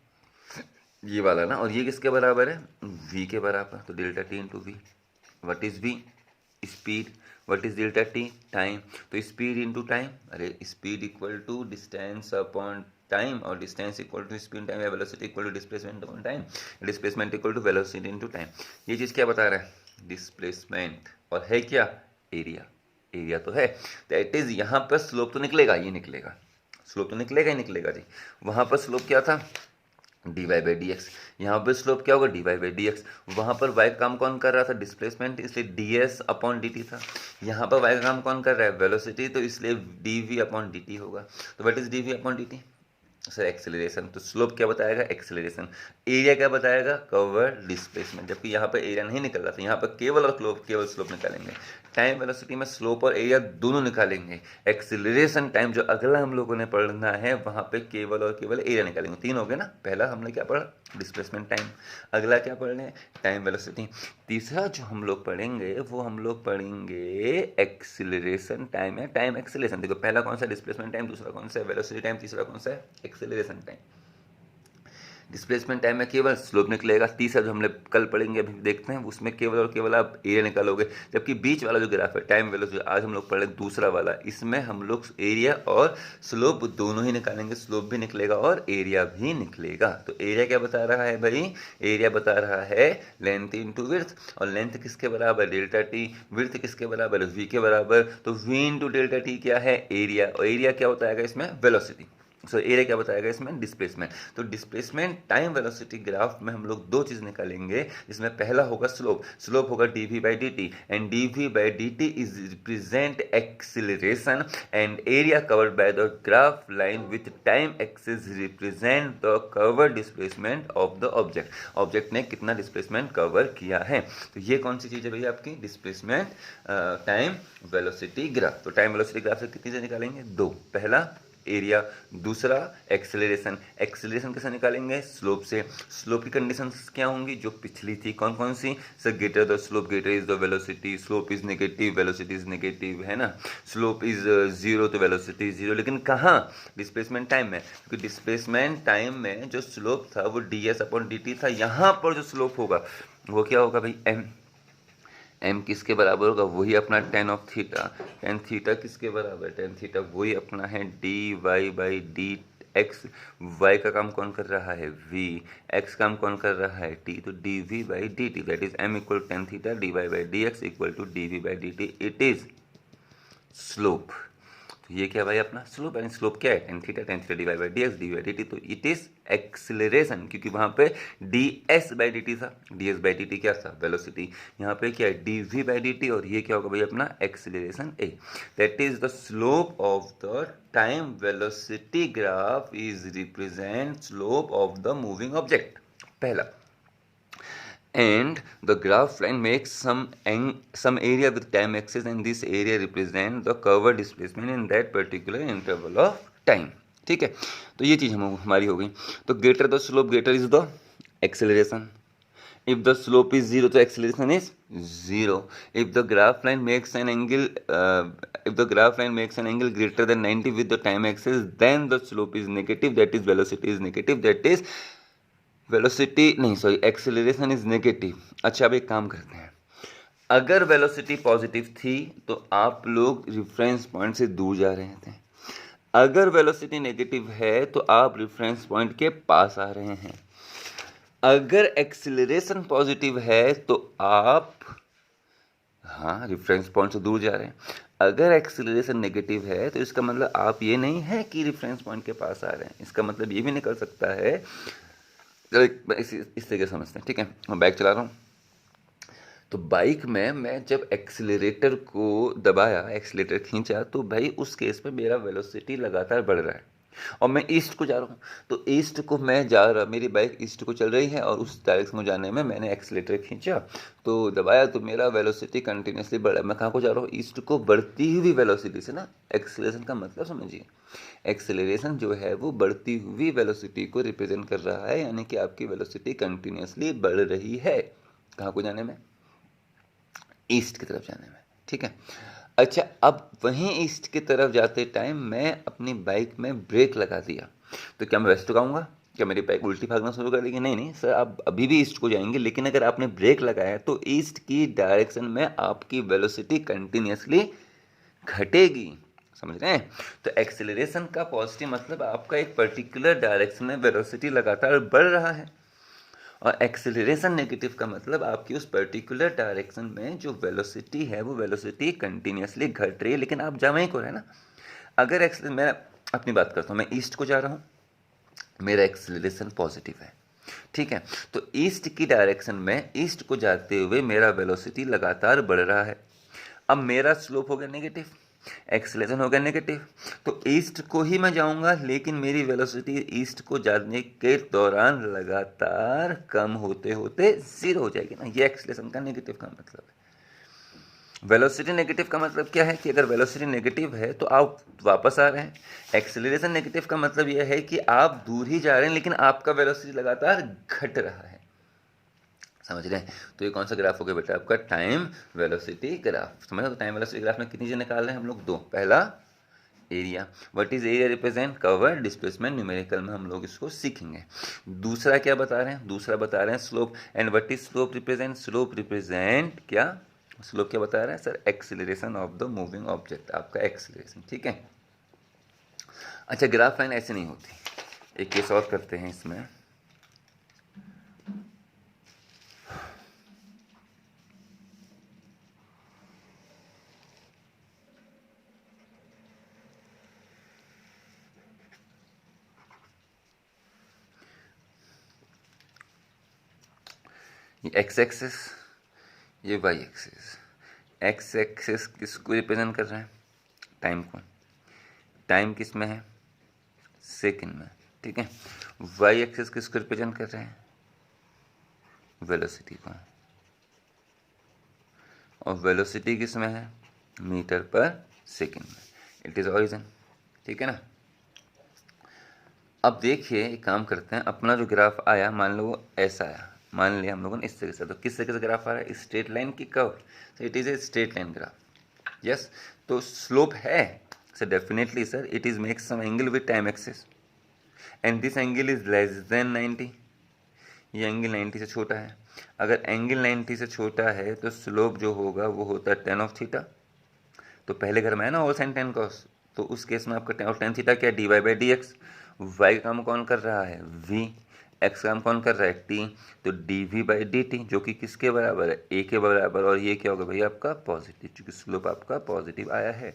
ये वाला ना, और ये किसके बराबर है, v के बराबर, तो delta T into V. What is v, speed. What is delta T, time. तो स्पीड इंटू टाइम, अरे speed equal to distance upon time, और distance equal to speed time, या velocity equal to displacement upon time, displacement equal to velocity into time. ये चीज़ क्या बता रहा है, डिस्प्लेसमेंट, और है क्या, एरिया। एरिया तो है, दैट इज यहाँ पर स्लोप तो निकलेगा, ये निकलेगा, स्लोप तो निकलेगा ही निकलेगा जी। वहाँ पर स्लोप क्या था, d y by d x, यहाँ पर स्लोप क्या होगा, d y by d x. वहाँ पर वाई का काम कौन कर रहा था, डिस्प्लेसमेंट, इसलिए D S upon d T था। यहाँ पर वाई का काम कौन कर रहा है, वेलोसिटी, तो इसलिए d v upon d t होगा। तो what is d v upon d t, sir acceleration. तो स्लोप क्या बताएगा, एक्सेलरेशन। एरिया क्या बताएगा, कवर डिस्प्लेसमेंट, जबकि यहाँ पर एरिया नहीं निकल रहा था, यहाँ पर केवल और केवल स्लोप निकालेंगे। टाइम वेलोसिटी में स्लोप और एरिया दोनों निकालेंगे। एक्सेलरेशन टाइम जो अगला हम लोगों ने पढ़ना है, वहाँ पे केवल और केवल एरिया निकालेंगे। तीन हो गए ना, पहला हमने क्या पढ़ा, डिस्प्लेसमेंट टाइम, अगला क्या पढ़ रहे हैं, टाइम वेलोसिटी। तीसरा जो हम लोग पढ़ेंगे वो हम लोग पढ़ेंगे एक्सेलरेशन टाइम या टाइम एक्सेलरेशन। देखो पहला कौन सा, डिस्प्लेसमेंट टाइम, दूसरा कौन सा है, वेलोसिटी टाइम, तीसरा कौन सा है, एक्सेलरेशन टाइम। डिस्प्लेसमेंट टाइम में केवल स्लोप निकलेगा। तीसरा जो हम लोग कल पढ़ेंगे, अभी देखते हैं, उसमें केवल और केवल आप एरिया निकालोगे। जबकि बीच वाला जो ग्राफ है, टाइम वेलोसिटी, आज हम लोग पढ़े दूसरा वाला, इसमें हम लोग एरिया और स्लोप दोनों ही निकालेंगे, स्लोप भी निकलेगा और एरिया भी निकलेगा। तो एरिया क्या बता रहा है भाई, एरिया बता रहा है लेंथ इंटू विड्थ, और लेंथ किसके बराबर, डेल्टा टी, विड्थ किसके बराबर, वी के बराबर। तो वी इंटू डेल्टा टी क्या है, एरिया, और एरिया क्या होता है इसमें, वेलोसिटी। सो एरिया क्या बताएगा इसमें, डिस्प्लेसमेंट। तो डिस्प्लेसमेंट टाइम वेलोसिटी ग्राफ में हम लोग दो चीज निकालेंगे, जिसमें पहला होगा स्लोप, स्लोप होगा dv by D T, and dv by D T is represent acceleration, and area covered by the graph line with time axis represent the cover displacement of the object. Object ने कितना डिस्प्लेसमेंट कवर किया है। तो ये कौन सी चीज है भैया आपकी, डिस्प्लेसमेंट टाइम वेलोसिटी ग्राफ। तो टाइम वेलोसिटी ग्राफ से कितनी चीजें निकालेंगे, दो, पहला एरिया, दूसरा एक्सेलरेशन। एक्सेलरेशन कैसे निकालेंगे? स्लोप से। स्लोप की कंडीशंस क्या होंगी जो पिछली थी? कौन कौन सी? Sir greater the slope greater is the velocity, slope is negative velocity is negative, है ना। स्लोप इज जीरो तो वेलोसिटी जीरो, लेकिन कहाँ? डिस्प्लेसमेंट टाइम में, क्योंकि डिस्प्लेसमेंट टाइम में जो स्लोप था वो ds/dt था। यहाँ पर जो स्लोप होगा वो क्या होगा भाई? m किसके बराबर होगा? वही अपना tan of theta. tan theta किसके बराबर? tan थीटा वही अपना है dy/d x। y का काम कौन कर रहा है? v। x काम कौन कर रहा है? t। तो dv/dt that is m equal tan theta dy/dx equal to dv/dt। It is slope. तो ये क्या भाई? अपना स्लोप। यानी स्लोप क्या है? tan theta dy/dx dv/dt। तो इट इज एक्सिलरेशन, क्योंकि वहां पे ds/dt था। ds/dt क्या था? वेलोसिटी। यहाँ पे क्या है? dv/dt, और ये क्या होगा भाई? अपना acceleration a। That is the slope of the time velocity graph is represent slope of the moving object. पहला, and the graph line makes some area with time axis, and this area represent the cover displacement in that particular interval of time। ठीक है, तो ये चीज हमारी हो गई। तो greater the slope greater is the acceleration. if the slope is zero तो acceleration is zero। if the graph line makes an angle greater than 90 with the time axis, then the slope is negative, that is velocity is negative, that is velocity नहीं, सॉरी, एक्सेलरेशन इज नेगेटिव। अच्छा, अब एक काम करते हैं, अगर वेलोसिटी पॉजिटिव थी तो आप लोग रेफरेंस पॉइंट से दूर जा रहे थे, अगर वेलोसिटी नेगेटिव है तो आप रेफरेंस पॉइंट के पास आ रहे हैं। अगर एक्सेलरेशन पॉजिटिव है तो आप रेफरेंस पॉइंट से दूर जा रहे हैं। अगर एक्सेलरेशन नेगेटिव है तो इसका मतलब आप ये नहीं है कि रेफरेंस पॉइंट के पास आ रहे हैं, इसका मतलब ये भी निकल सकता है। इस तरीके समझते हैं, ठीक है। मैं बाइक चला रहा हूँ, तो बाइक में मैं जब एक्सीलरेटर को दबाया, एक्सीलरेटर खींचा, तो भाई उस केस में मेरा वेलोसिटी लगातार बढ़ रहा है और मैं ईस्ट को जा रहा हूँ। तो ईस्ट को मैं जा रहा, मेरी बाइक ईस्ट को चल रही है और उस डायरेक्शन में जाने में मैंने एक्सीलरेटर खींचा तो दबाया, तो मेरा वेलोसिटी कंटिन्यूसली बढ़ा। मैं कहाँ को जा रहा हूँ? ईस्ट को, बढ़ती हुई वेलोसिटी से ना। एक्सीलरेशन का मतलब समझिए, एक्सेलरेशन जो है वो बढ़ती हुई वेलोसिटी को रिप्रेजेंट कर रहा है, यानी कि आपकी वेलोसिटी कंटिन्यूसली बढ़ रही है। कहाँ को जाने में? ईस्ट की तरफ जाने में, ठीक है। अच्छा, अब वहीं ईस्ट की तरफ जाते टाइम मैं अपनी बाइक में ब्रेक लगा दिया, तो क्या मैं वेस्ट को आऊँगा? क्या मेरी बाइक उल्टी भागना शुरू कर देगी? नहीं नहीं सर, आप अभी भी ईस्ट को जाएंगे, लेकिन अगर आपने ब्रेक लगाया तो ईस्ट की डायरेक्शन में आपकी वेलोसिटी कंटिन्यूसली घटेगी। समझ रहे हैं? तो एक्सेलरेशन का पॉजिटिव मतलब आपका एक पर्टिकुलर डायरेक्शन में वेलोसिटी लगातार बढ़ रहा है, और एक्सेलरेशन नेगेटिव का मतलब आपकी उस पर्टिकुलर डायरेक्शन में जो वेलोसिटी है वो वेलोसिटी कंटिन्यूसली घट रही है, लेकिन आप जा वहीं को रहे ना। अगर मैं अपनी बात करता हूँ, मैं ईस्ट को जा रहा हूँ, मेरा एक्सेलरेशन पॉजिटिव है, ठीक है। तो ईस्ट की डायरेक्शन में, ईस्ट को जाते हुए मेरा वेलोसिटी लगातार बढ़ रहा है। अब मेरा स्लोप हो गया नेगेटिव, एक्सेलरेशन हो गया नेगेटिव, तो ईस्ट को ही मैं जाऊंगा, लेकिन मेरी वेलोसिटी ईस्ट को जाने के दौरान लगातार कम होते होते जीरो हो जाएगी ना। ये एक्सेलरेशन का नेगेटिव का मतलब है। वेलोसिटी नेगेटिव का मतलब क्या है कि अगर वेलोसिटी नेगेटिव है तो आप वापस आ रहे हैं। एक्सेलरेशन नेगेटिव का मतलब यह है कि आप दूर ही जा रहे हैं, लेकिन आपका वेलोसिटी लगातार घट रहा है। समझ रहे हैं? तो ये कौन सा ग्राफ हो गया बेटा? आपका टाइम वेलोसिटी ग्राफ। समझ रहे हो? तो टाइम वेलोसिटी ग्राफ में कितनी चीज़ें निकाल रहे हैं हम लोग? दो। पहला area, what is area represent? Cover displacement. Numerical में हम लोग इसको सीखेंगे। दूसरा क्या बता रहे हैं? दूसरा बता रहे हैं slope. And what is slope represent? Slope represent क्या? स्लोप क्या बता रहे हैं sir? Acceleration of the moving object, आपका एक्सीलरेशन, ठीक है। अच्छा, ग्राफ लाइन ऐसे नहीं होती। एक केस और करते हैं इसमें। ये एक्स एक्सिस, ये वाई एक्सिस। एक्स एक्सिस किसको रिप्रेजेंट कर रहा है? टाइम को। टाइम किस में है? सेकंड में, ठीक है। वाई एक्सिस किसको रिप्रेजेंट कर रहे हैं? वेलोसिटी को। और वेलोसिटी किस में है? मीटर पर सेकंड में। इट इज ऑरिजिन, ठीक है ना। अब देखिए एक काम करते हैं, अपना जो ग्राफ आया मान लो वो ऐसा आया, मान लिया हम लोगों ने इस तरीके से, तो किस तरीके से ग्राफ आ रहा है, स्ट्रेट लाइन की कर्व, तो it is a straight line graph. Yes, तो स्लोप है sir, definitely sir it is make some angle with time axis and this angle is less than 90, ये एंगल 90 से छोटा है। अगर एंगल 90 से छोटा है तो स्लोप जो होगा वो होता है tan ऑफ थीटा। तो पहले घर में है ना और साइन tan cos, तो उस केस में आपका tan थीटा क्या है, dy by d x. Y का काम कौन कर रहा है, v, एक्स का काम कौन कर रहा है, t, तो dv बाई dt जो कि किसके बराबर है, a के बराबर, और ये क्या होगा भैया आपका पॉजिटिव, क्योंकि स्लोप आपका पॉजिटिव आया है।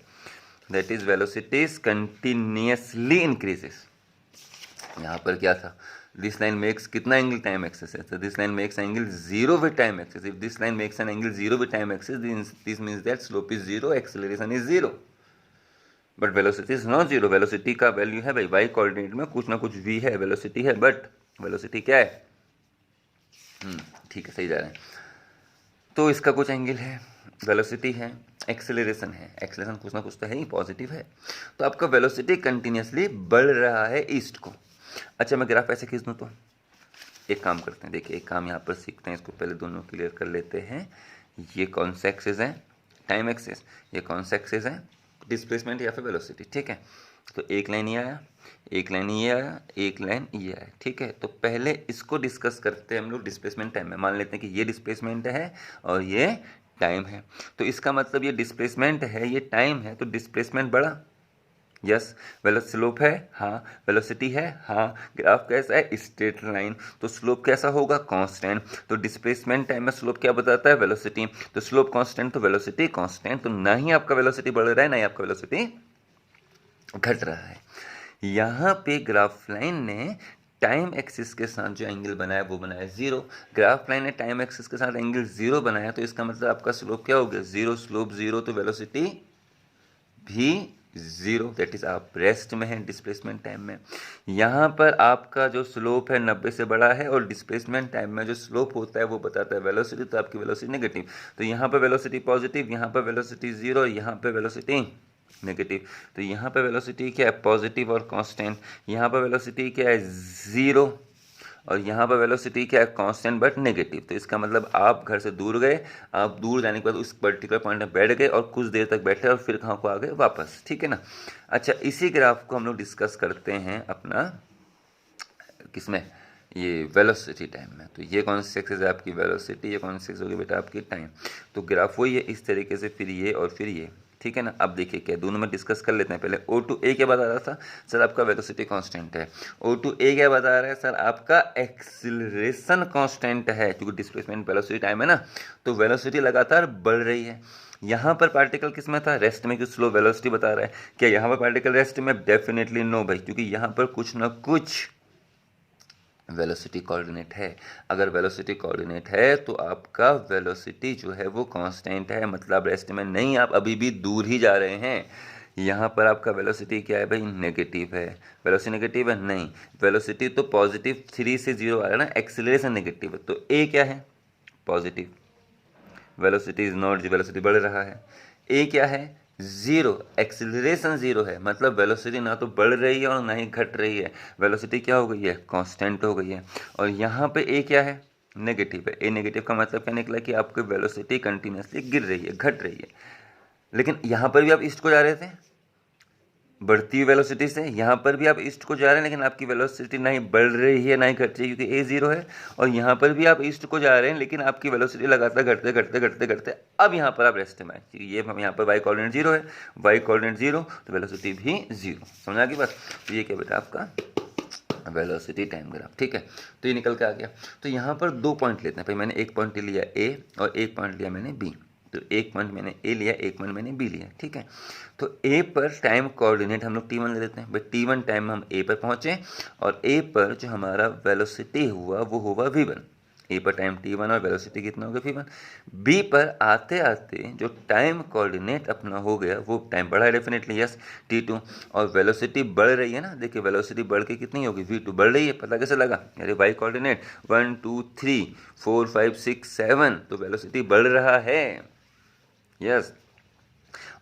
That is velocity is continuously increases. यहाँ पर क्या था, दिस लाइन मेक्स कितना एंगल टाइम एक्सिस है, तो this line makes angle zero with time axis. If this line makes an angle zero with time axis, this means that slope is zero, acceleration is zero, but velocity is not zero. Velocity का वैल्यू है भाई वाई कोऑर्डिनेट में कुछ ना कुछ v है, वेलोसिटी है, बट वेलोसिटी क्या है, ठीक है सही जा रहे हैं। तो इसका कुछ एंगल है, वेलोसिटी है, एक्सेलरेशन है, एक्सेलरेशन कुछ ना कुछ तो है ही, पॉजिटिव है, तो आपका वेलोसिटी कंटिन्यूसली बढ़ रहा है ईस्ट को। अच्छा मैं ग्राफ ऐसे खींच दूँ तो एक काम करते हैं, देखिए एक काम यहाँ पर सीखते हैं, इसको पहले दोनों क्लियर कर लेते हैं। ये कौन सा एक्सिस है, टाइम एक्सिस, ये कौन सा एक्सिस है, डिस्प्लेसमेंट या फिर वेलोसिटी, ठीक है। तो एक लाइन ये आया, एक लाइन ये आया, एक लाइन ये आया, ठीक है। तो पहले इसको डिस्कस करते हैं हम लोग डिस्प्लेसमेंट टाइम में। मान लेते हैं कि ये डिस्प्लेसमेंट है और ये टाइम है, तो इसका मतलब ये डिस्प्लेसमेंट है, ये टाइम है, तो डिस्प्लेसमेंट बढ़ा, यस। स्लोप है, हाँ, वेलोसिटी है, हाँ, ग्राफ कैसा है, स्ट्रेट लाइन, तो स्लोप कैसा होगा, कांस्टेंट। तो डिस्प्लेसमेंट टाइम में स्लोप क्या बताता है, वेलोसिटी, तो स्लोप कांस्टेंट तो वेलोसिटी कांस्टेंट, तो ना ही आपका वेलोसिटी बढ़ रहा है ना ही आपका वेलोसिटी घट रहा है। यहाँ पे ग्राफ लाइन ने टाइम एक्सिस के साथ जो एंगल बनाया वो बनाया जीरो। ग्राफ लाइन ने टाइम एक्सिस के साथ एंगल जीरो बनाया, तो इसका मतलब आपका स्लोप क्या हो गया, जीरो, स्लोप जीरो, तो वेलोसिटी भी जीरो, दैट इज आप रेस्ट में है डिस्प्लेसमेंट टाइम में। यहाँ पर आपका जो स्लोप है 90 से बड़ा है, और डिस्प्लेसमेंट टाइम में जो स्लोप होता है वो बताता है वेलोसिटी, तो आपकी वेलोसिटी नेगेटिव, तो यहाँ पर वेलोसिटी पॉजिटिव, यहाँ पर वेलोसिटी जीरो, यहाँ पर वेलोसिटी नेगेटिव। तो यहाँ पर वेलोसिटी क्या है, पॉजिटिव और कांस्टेंट, यहाँ पर वेलोसिटी क्या है, जीरो, और यहाँ पर वेलोसिटी क्या है, कांस्टेंट बट नेगेटिव। तो इसका मतलब आप घर से दूर गए, आप दूर जाने के बाद उस पर्टिकुलर पॉइंट में बैठ गए और कुछ देर तक बैठे और फिर कहाँ को आ गए, वापस, ठीक है ना। अच्छा इसी ग्राफ को हम लोग डिस्कस करते हैं अपना किसमें, ये वेलोसिटी टाइम में। तो ये कौन सी एक्सिस है आपकी वेलोसिटी, ये कौन सी एक्सिस होगी बेटा आपकी टाइम। तो ग्राफ वही है इस तरीके से, फिर ये और फिर ये, ठीक है ना। अब देखिए क्या दोनों में डिस्कस कर लेते हैं। पहले O2A क्या बता रहा था सर, आपका वेलोसिटी कांस्टेंट है। O2A क्या बता रहा है सर, आपका एक्सिलरेशन कांस्टेंट है, क्योंकि डिस्प्लेसमेंट वेलोसिटी टाइम है ना, तो वेलोसिटी लगातार बढ़ रही है। यहाँ पर पार्टिकल किस में था, रेस्ट में, कि स्लो वेलोसिटी बता रहा है। क्या यहाँ पर पार्टिकल रेस्ट में, डेफिनेटली नो भाई, क्योंकि यहाँ पर कुछ ना कुछ वेलोसिटी कोऑर्डिनेट है। अगर वेलोसिटी कोऑर्डिनेट है तो आपका वेलोसिटी जो है वो कांस्टेंट है, मतलब रेस्ट में नहीं, आप अभी भी दूर ही जा रहे हैं। यहाँ पर आपका वेलोसिटी क्या है भाई, नेगेटिव है। वेलोसिटी नेगेटिव है, नहीं, वेलोसिटी तो पॉजिटिव 3 से 0 आ रहा है ना, एक्सेलरेशन नेगेटिव है, तो ए क्या है, positive, velocity is not, velocity बढ़ रहा है। ए क्या है, जीरो, एक्सिलरेशन जीरो है, मतलब वेलोसिटी ना तो बढ़ रही है और ना ही घट रही है, वेलोसिटी क्या हो गई है, कांस्टेंट हो गई है। और यहाँ पे ए क्या है, नेगेटिव है। ए नेगेटिव का मतलब क्या निकला कि आपकी वेलोसिटी कंटिन्यूसली गिर रही है, घट रही है। लेकिन यहाँ पर भी आप ईस्ट को जा रहे थे बढ़ती हुई वेलोसिटी से, यहाँ पर भी आप ईस्ट को जा रहे हैं, लेकिन आपकी वेलोसिटी ना ही बढ़ रही है ना ही घट रही है, क्योंकि ए जीरो है। और यहाँ पर भी आप ईस्ट को जा रहे हैं, लेकिन आपकी वेलोसिटी लगातार घटते घटते घटते घटते अब यहाँ पर आप रेस्ट में आए, क्योंकि ये यहाँ पर वाई कोऑर्डिनेट जीरो है, वाई कोऑर्डिनेट जीरो, तो वेलोसिटी भी जीरो। समझा की बात। तो ये क्या बेटा आपका वेलोसिटी टाइम ग्राफ, ठीक है। तो ये निकल के आ गया। तो यहाँ पर 2 पॉइंट लेते हैं भाई, मैंने एक पॉइंट लिया ए और एक पॉइंट लिया मैंने बी, तो एक पॉइंट मैंने ए लिया, एक पॉइंट मैंने बी लिया, ठीक है। तो ए पर टाइम कोऑर्डिनेट हम लोग t1 ले लेते हैं भाई, t1 टाइम हम ए पर पहुंचे, और ए पर जो हमारा वेलोसिटी हुआ वो हुआ v1। ए पर टाइम t1 और वेलोसिटी कितना हो गया v1। बी पर आते आते जो टाइम कोऑर्डिनेट अपना हो गया वो टाइम बढ़ा है डेफिनेटली, यस, t2, और वेलोसिटी बढ़ रही है ना, देखिए वेलोसिटी बढ़ के कितनी होगी, v2 बढ़ रही है, पता कैसे लगा, अरे वाई कोऑर्डिनेट 1 2 3 4 5 6 7, तो वेलोसिटी बढ़ रहा है, यस।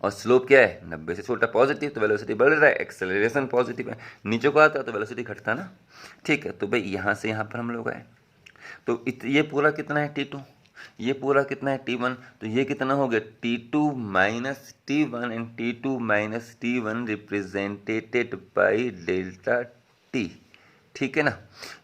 और स्लोप क्या है 90 से छोटा पॉजिटिव, तो वेलोसिटी बढ़ रहा है, एक्सेलरेशन पॉजिटिव है, नीचे को आता तो वेलोसिटी घटता ना। ठीक है, तो भाई यहाँ से यहाँ पर हम लोग आए, तो ये पूरा कितना है T2, ये पूरा कितना है T1, तो ये कितना हो गया T2 minus T1 and T2 minus T1 represented by delta T। ठीक है ना,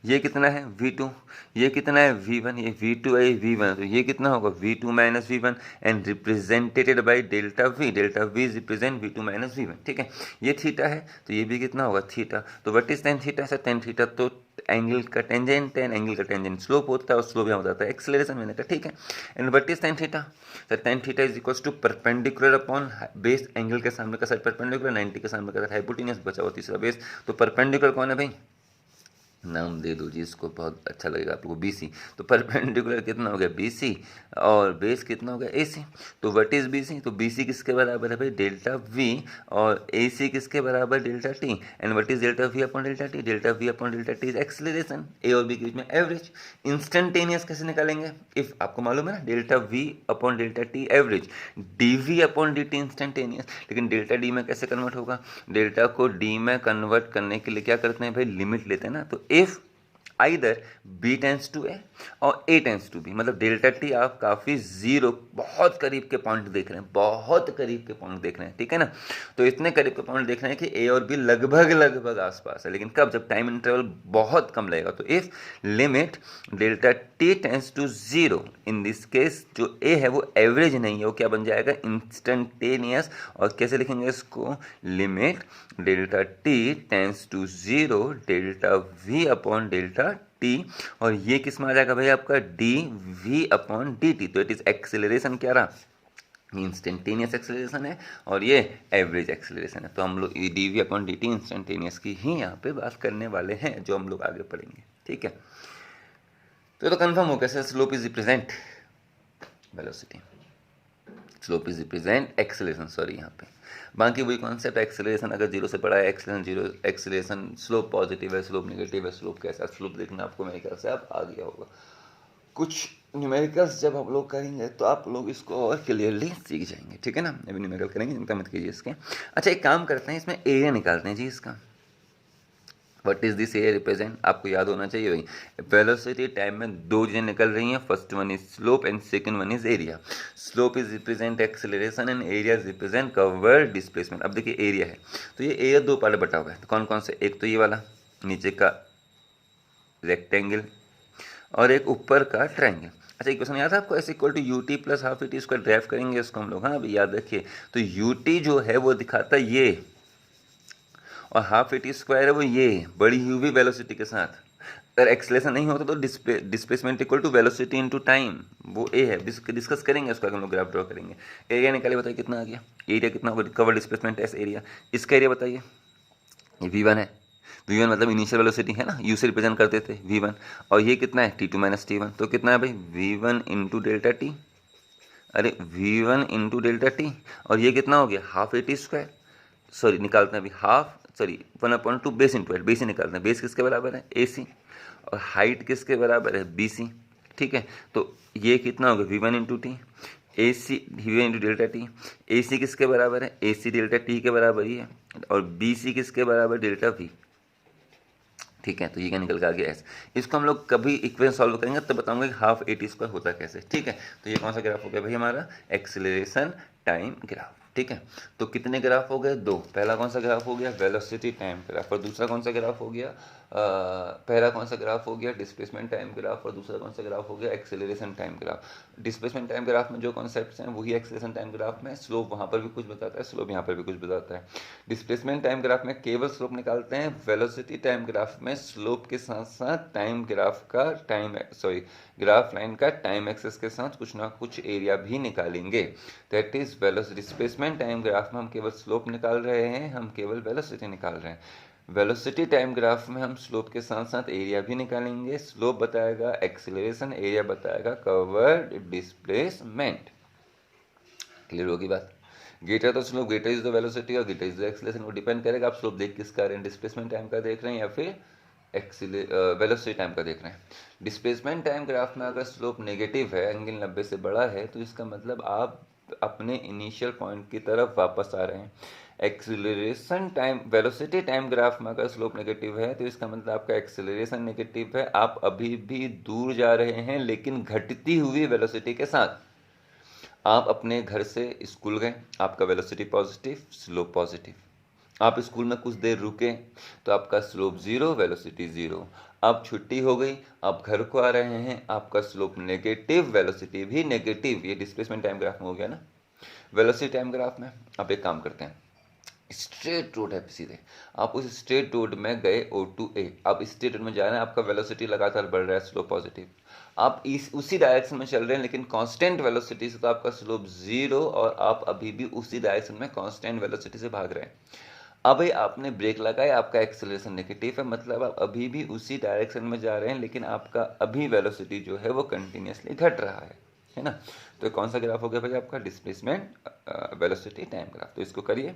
ये कितना है V2, ये कितना है V1, ये V2 है V1, तो ये कितना होगा V2 minus V1 and represented by delta V, delta V represent V2 minus V1। ठीक है, ये थीटा है तो ये भी कितना होगा थीटा, तो what is tan theta, sir tan theta तो एंगल का टेंजेंट, टेन एंगल का टेंजेंट स्लोप होता है और स्लोप यहाँ होता है एक्सेलरेशन। मैंने कहा ठीक है, and what is tan theta, sir tan theta is equals to perpendicular upon base, angle के सामने का साइड परपेंडिकुलर, 90 के सामने का साइड हाइपोटेन्यूस, बचा हुआ तीसरा बेस, तो परपेंडिकुलर कौन है भाई, नाम दे दो जी इसको, बहुत अच्छा लगेगा आप लोगों को, BC। तो परपेंडिकुलर कितना हो गया BC और बेस कितना हो गया AC। तो व्हाट इज BC, तो BC किसके बराबर है भाई डेल्टा V, और AC किसके बराबर delta T, and what is delta V upon delta T, delta V upon delta T is acceleration, A और B के बीच में एवरेज। इंस्टेंटेनियस कैसे निकालेंगे, इफ आपको मालूम है ना delta V upon delta T average, DV upon DT instantaneous, लेकिन डेल्टा D में कैसे कन्वर्ट होगा, डेल्टा को D में कन्वर्ट करने के लिए क्या करते हैं भाई लिमिट लेते हैं ना, तो if either B tends to A और A टेंस टू B, मतलब डेल्टा T आप काफ़ी जीरो बहुत करीब के पॉइंट देख रहे हैं, बहुत करीब के पॉइंट देख रहे हैं, ठीक है ना, तो इतने करीब के पॉइंट देख रहे हैं कि A और B लगभग लगभग आसपास है, लेकिन कब, जब टाइम इंटरवल बहुत कम लगेगा, तो if limit delta T tends to zero, in this case जो A है वो एवरेज नहीं है, वो क्या बन जाएगा इंस्टेंटेनियस, और कैसे लिखेंगे इसको, limit delta T tends to zero delta V upon delta T, और ये किस में आ जाएगा भाई आपका dV अपॉन dt, तो इट इज एक्सेलरेशन क्या रहा इंस्टेंटेनियस एक्सेलरेशन है, और ये एवरेज एक्सेलरेशन है, तो हम लोग dV अपॉन dt इंस्टेंटेनियस की ही यहाँ पे बात करने वाले हैं, जो हम लोग आगे पढ़ेंगे। ठीक है, तो ये तो कंफर्म हो कैसे, slope is represent velocity, slope is represent acceleration, sorry यहाँ पे बाकी वही कॉन्सेप्ट, एक्सेलरेशन अगर जीरो से बड़ा है acceleration zero, acceleration slope positive है, स्लोप नेगेटिव है, स्लोप कैसा, स्लोप देखना आपको मेरे ख्याल से आप आ गया होगा, कुछ न्यूमेरिकल्स जब हम लोग करेंगे तो आप लोग इसको और क्लियरली सीख जाएंगे। ठीक है ना, अभी न्यूमेरिकल करेंगे, चिंता मत कीजिए इसके। अच्छा एक काम करते हैं, इसमें एरिया निकालते हैं जी इसका, what is this area represent, आपको याद होना चाहिए भाई, वेलोसिटी टाइम में दो चीजें निकल रही हैं, first one is slope and second one is area. Slope is represent acceleration and area is represent cover displacement. अब देखिए एरिया है, तो ये एरिया दो पार्ट बटा हुआ है, तो कौन कौन से, एक तो ये वाला नीचे का रेक्टेंगल और एक ऊपर का ट्रायंगल। अच्छा एक क्वेश्चन याद है आपको, s equal to u t plus half a t square derive करेंगे इसको हम लोग, हाँ अभी याद रखिए, तो यू टी जो है वो दिखाता है ये, और हाफ ए टी स्क्वायर है वो ये बड़ी यूवी वेलोसिटी के साथ, अगर एक्सेलरेशन नहीं होता तो displacement equal to velocity into time, वो ए है, डिस्कस करेंगे उसको, हम लोग ग्राफ ड्रॉ करेंगे। एरिया निकालिए, बताइए कितना आ गया, एरिया कितना होगा, कवर डिस्प्लेसमेंट एस एरिया, इसका एरिया बताइए, ये V1 है, V1 मतलब इनिशियल वेलोसिटी है ना, U से रिप्रेजेंट करते थे V1, और ये कितना है T2 माइनस T1, तो कितना है भाई V1 इंटू डेल्टा टी, अरे V1 इंटू डेल्टा टी, और ये कितना हो गया half A T square, sorry निकालते हैं अभी half, sorry 1/2 base into height, base ही निकालते हैं, बेस किसके बराबर है AC, और हाइट किसके बराबर है BC। ठीक है, तो ये कितना होगा V1 into T, AC V1 into delta T, AC किसके बराबर है AC डेल्टा टी के बराबर ही है, और BC किसके बराबर डेल्टा V। ठीक है, तो ये क्या निकल के आ गया एस, इसको हम लोग कभी इक्वेशन सॉल्व करेंगे तो बताऊंगा कि हाफ ए टी स्क्वायर होता कैसे। ठीक है, तो ये कौन सा ग्राफ हो गया भाई हमारा एक्सेलरेशन टाइम ग्राफ। ठीक है, तो कितने ग्राफ हो गए, दो, पहला कौन सा ग्राफ हो गया वेलोसिटी टाइम ग्राफ, और दूसरा कौन सा ग्राफ हो गया पहला कौन सा ग्राफ हो गया डिस्प्लेसमेंट टाइम ग्राफ, और दूसरा कौन सा ग्राफ हो गया acceleration time graph. Displacement time graph में जो कॉन्सेप्ट्स हैं वही एक्सेलरेशन टाइम ग्राफ में, स्लोप वहाँ पर भी कुछ बताता है, स्लोप यहाँ पर भी कुछ बताता है। डिस्प्लेसमेंट टाइम ग्राफ में केवल स्लोप निकालते हैं, वेलोसिटी टाइम ग्राफ में स्लोप के साथ साथ टाइम ग्राफ का ग्राफ लाइन का टाइम एक्सेस के साथ कुछ ना कुछ एरिया भी निकालेंगे। That is velocity, displacement time graph में हम केवल स्लोप निकाल रहे हैं, हम केवल वेलोसिटी निकाल रहे हैं। वेलोसिटी टाइम ग्राफ में हम स्लोप के साथ साथ एरिया भी निकालेंगे, स्लोप बताएगा एक्सेलरेशन, एरिया बताएगा कवर्ड डिस्प्लेसमेंट। क्लियर होगी बात, ग्रेटर तो slope, greater is the velocity और ग्रेटर इज द एक्सेलरेशन, वो डिपेंड करेगा आप स्लोप देख किसका रहे हैं, डिस्प्लेसमेंट टाइम का देख रहे हैं या फिर वेलोसिटी टाइम का देख रहे हैं। डिस्प्लेसमेंट टाइम ग्राफ में अगर स्लोप नेगेटिव है, एंगल 90 से बड़ा है, तो इसका मतलब आप अपने इनिशियल पॉइंट की तरफ वापस आ रहे हैं। Acceleration time velocity time graph में अगर स्लोप नेगेटिव है तो इसका मतलब आपका एक्सीलरेशन नेगेटिव है, आप अभी भी दूर जा रहे हैं लेकिन घटती हुई वेलोसिटी के साथ। आप अपने घर से स्कूल गए, आपका वेलोसिटी पॉजिटिव, स्लोप पॉजिटिव। आप स्कूल में कुछ देर रुके तो आपका स्लोप जीरो, वेलोसिटी जीरो। अब छुट्टी हो गई, आप घर को आ रहे हैं, आपका स्लोप नेगेटिव, वेलोसिटी भी नेगेटिव। ये डिस्प्लेसमेंट टाइम ग्राफ में हो गया ना। वेलोसिटी टाइम ग्राफ में आप एक काम करते हैं, स्ट्रेट रोड है सीधे, आप उस स्ट्रेट रोड में गए O to A, आप स्ट्रेट रोड में जा रहे हैं, आपका वेलोसिटी लगातार बढ़ रहा है, स्लोप पॉजिटिव। आप उसी डायरेक्शन में चल रहे हैं लेकिन कांस्टेंट वेलोसिटी से, तो आपका स्लोप जीरो और आप अभी भी उसी डायरेक्शन में कांस्टेंट वेलोसिटी से भाग रहे हैं। अब आपने ब्रेक लगाया, आपका एक्सेलरेशन नेगेटिव है, मतलब आप अभी भी उसी डायरेक्शन में जा रहे हैं लेकिन आपका अभी वेलोसिटी जो है वो कंटिन्यूसली घट रहा है ना। तो कौन सा ग्राफ हो गया भाई आपका, डिस्प्लेसमेंट वेलोसिटी टाइम ग्राफ। तो इसको करिए,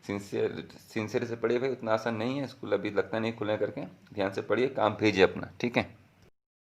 सिंसियर से पढ़िए भाई, उतना आसान नहीं है, स्कूल अभी लगता नहीं खुले करके, ध्यान से पढ़िए, काम भेजिए अपना, ठीक है।